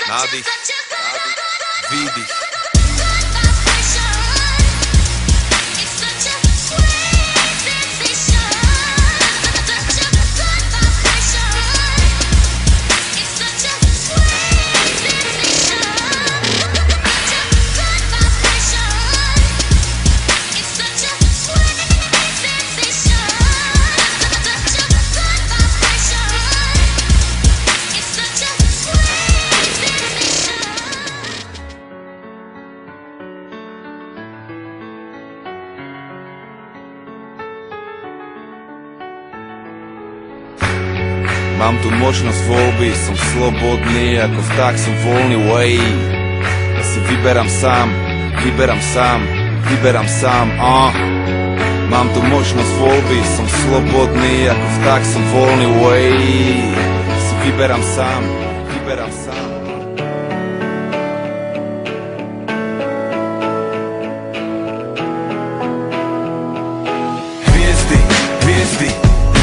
Nádych, výdych. Mám tu možnosť voľby, som slobodný, ako vták som voľný, way. Ja si vyberám sám, Mám tu možnosť voľby, som slobodný, ako vták som voľný, way. Ja si vyberám sám.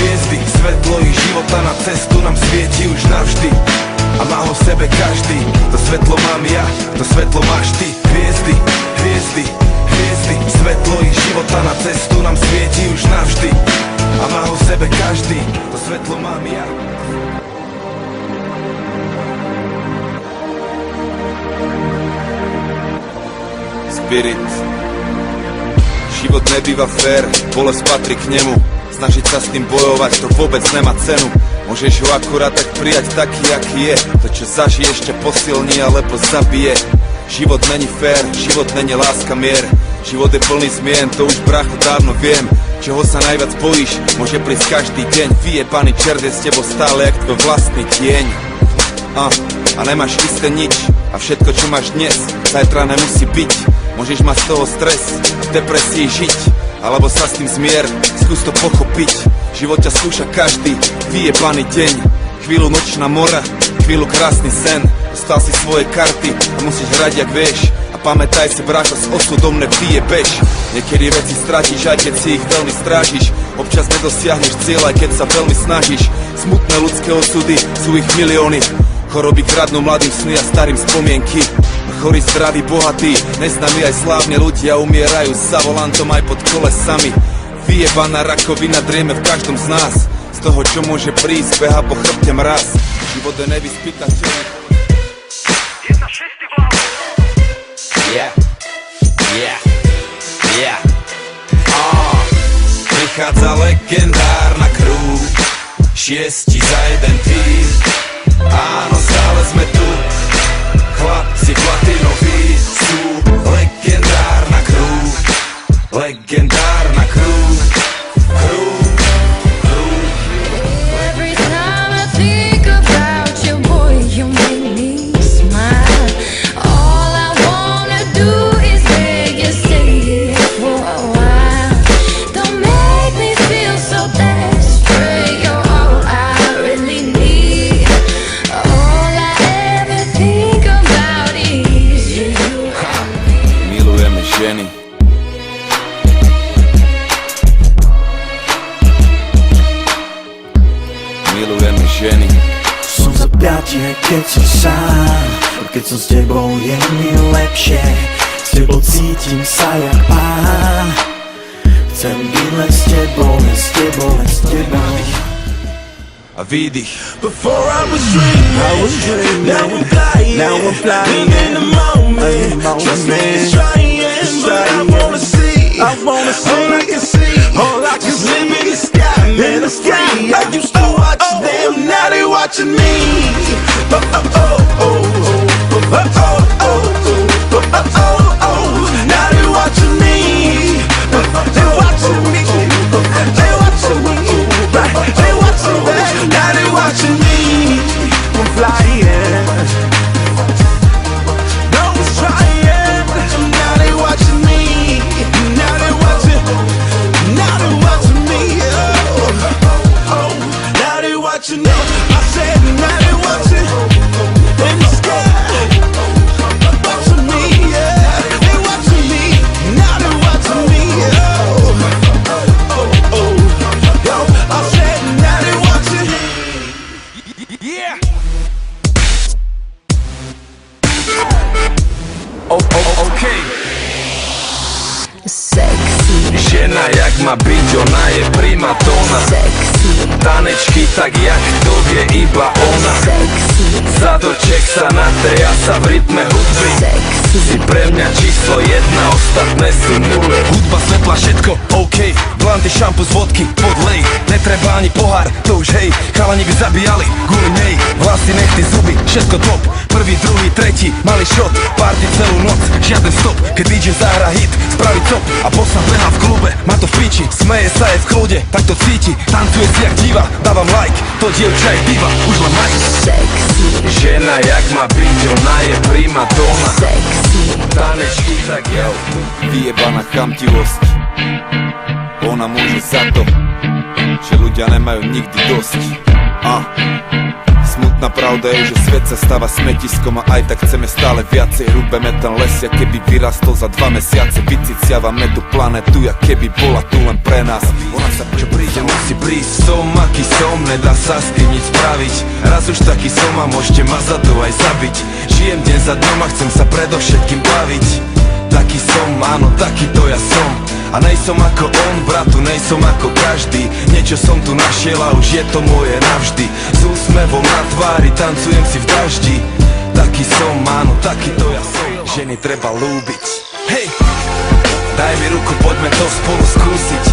Hviezdy, svetlo ich života na cestu nám svieti už navždy. A má ho v sebe každý, to svetlo mám ja, to svetlo máš ty. Hviezdy, svetlo ich života na cestu nám svieti už navždy. A má ho v sebe každý, to svetlo mám ja. Spirit. Život nebýva fér, bolesť patrí k nemu. Snažiť sa s tým bojovať, to vôbec nemá cenu. Môžeš ho akurát tak prijať taký, aký je. To, čo zažiješ, ťa posilní, alebo zabije. Život není fér, život není láska, mier. Život je plný zmien, to už brácho dávno viem. Čoho sa najviac bojíš, môže prísť každý deň. Vyjebaný čert je s tebou stále, jak tvoj vlastný tieň. A nemáš isté nič. A všetko, čo máš dnes, zajtra nemusí byť. Môžeš mať z toho stres, v depresii žiť, alebo sa s tým zmier, skús to pochopiť. Život ťa skúša každý vyjebaný deň. Chvíľu nočná mora, chvíľu krásny sen. Dostal si svoje karty a musíš hrať jak vieš. A pamätaj si, brácho, s osudom nevyjebeš. Niekedy veci stratíš, aj keď si ich veľmi strážiš. Občas nedosiahneš cieľ, aj keď sa veľmi snažíš. Smutné ľudské osudy, sú ich milióny. Choroby kradnú mladým sny a starým spomienky. Chorí, zdraví, bohatí, neznámi aj slávne ľudia umierajú za volantom aj pod kolesami. Vyjebaná rakovina drieme v každom z nás. Z toho, čo môže prísť, beha po chrbte mraz. Život je nevyspytateľný. Je to festival. Prichádza legendárna crew, 6 za jeden tým. Áno, stále sme tu, chlapci platinoví sú. Legendárna crew, legendárna crew. Every time I think about you, boy, you make me smile. All I wanna do is hear you say it for a while. Don't make me feel so desperate. You're all I really need. All I ever think about is you. Milujeme ženy. Milujeme ženy. Som za piatie, keď som sám. Keď som s tebou, je mi lepšie. S tebou cítim sa jak pán. Chcem byť len s tebou, len s tebou, len s tebou. A výdych. Before I was dreaming, now I'm flying, in the moment, trust me, it's trying, but I wanna see, all I can see, is live in the sky, man, it's free. I used to watch them, now they watching me. Now they watching me. They watching me. They watching me. They watching me. Now they watching me. I'm flying. No one's trying. Now they watching me. Now they watching. Now they watching me. Now they watching me. I said no. má byť, ona je primadona. Tanečky tak jak to vie iba ona. Zadoček sa na tej a sa v rytme hudby. Si pre mňa číslo 1, ostatné sú nule. Hudba, svetla, všetko, OK. Blanty, šampus, vodky, podlej. Netreba ani pohár, to už hej. Chalani by zabíjali, kvôli nej. Vlasy, nechty, zuby, všetko top. Prvý, druhý, tretí, malý shot. Party celú noc, žiaden stop. Keď DJ zahra hit, spraví cop. A posna beha v klube, má to v piči. Smeje sa je v kľude, tak to cíti. Tancuje si jak diva, dávam like. To dievča je diva, už len like. Žena jak má byť, ona je primadona. Tanečky tak ja. Vyjebaná chamtivosť. Ona môže za to, že ľudia nemajú nikdy dosť. Smutná pravda je, že svet sa stáva smetiskom a aj tak chceme stále viacej. Rúbeme ten les, jak keby vyrastol za 2 mesiace. Vyciciavame tú planetu, jak keby bola tu len pre nás. Ona sa čo príde, Musí prísť, som aký som, nedá sa s tým nič spraviť. Raz už taký som a môžete ma za to aj zabiť. Žijem deň za dňom a chcem sa predovšetkým baviť. Taký som, áno, taký to ja som. A nejsom ako on, bratu, nejsom ako každý. Niečo som tu našiel a už je to moje navždy. S úsmevom na tvári, tancujem si v daždi. Taký som, áno, taký to ja som. Ženy treba ľúbiť. Hej! Daj mi ruku, poďme to spolu skúsiť.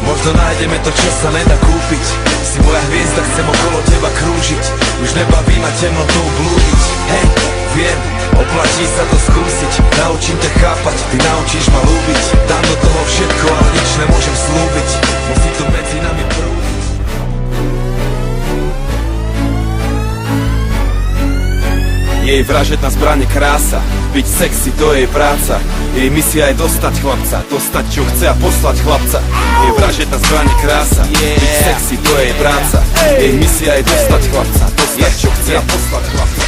Možno nájdeme to, čo sa nedá kúpiť. Si moja hviezda, chcem okolo teba krúžiť. Už nebaví ma temnotou blúdiť. Hej, viem, oplatí sa to skúsiť. Naučím ťa chápať, ty naučíš ma ľúbiť. Dám do toho všetko, ale nič nemôžem slúbiť. Musí to medzi nami prúdiť. jej vražedná zbraň je krása. Byť sexy, to je jej práca. Jej misia je dostať chlapca, dostať čo chce a poslať chlapca. Jej vražedná zbraň je krása. Byť sexy, to je jej práca. Jej misia je dostať chlapca, dostať čo chce a poslať chlapca.